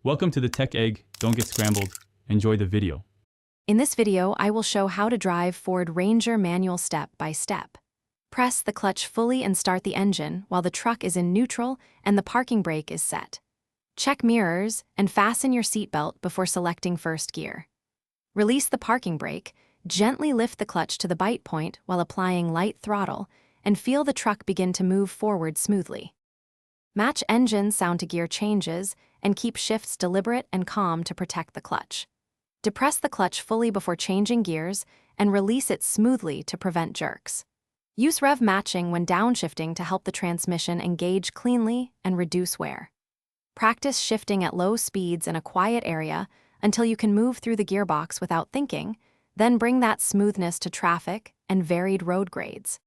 Welcome to the Tech Egg. Don't get scrambled. Enjoy the video. In this video, I will show how to drive Ford Ranger manual step by step. Press the clutch fully and start the engine while the truck is in neutral and the parking brake is set. Check mirrors and fasten your seatbelt before selecting first gear. Release the parking brake, gently lift the clutch to the bite point while applying light throttle, and feel the truck begin to move forward smoothly. Match engine sound to gear changes and keep shifts deliberate and calm to protect the clutch. Depress the clutch fully before changing gears and release it smoothly to prevent jerks. Use rev matching when downshifting to help the transmission engage cleanly and reduce wear. Practice shifting at low speeds in a quiet area until you can move through the gearbox without thinking, then bring that smoothness to traffic and varied road grades.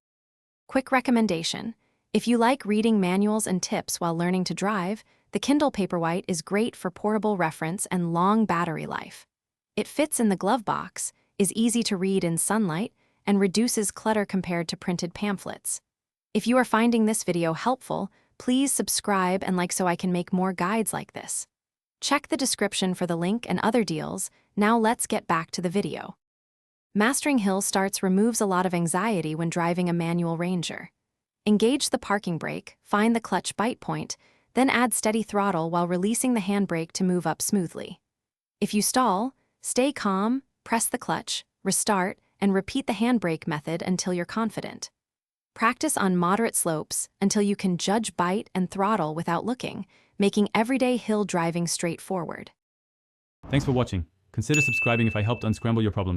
Quick recommendation: if you like reading manuals and tips while learning to drive, the Kindle Paperwhite is great for portable reference and long battery life. It fits in the glove box, is easy to read in sunlight, and reduces clutter compared to printed pamphlets. If you are finding this video helpful, please subscribe and like so I can make more guides like this. Check the description for the link and other deals. Now let's get back to the video. Mastering hill starts removes a lot of anxiety when driving a manual Ranger. Engage the parking brake, find the clutch bite point, then add steady throttle while releasing the handbrake to move up smoothly. If you stall, stay calm, press the clutch, restart, and repeat the handbrake method until you're confident. Practice on moderate slopes until you can judge bite and throttle without looking, making everyday hill driving straightforward. Thanks for watching. Consider subscribing if I helped unscramble your problems.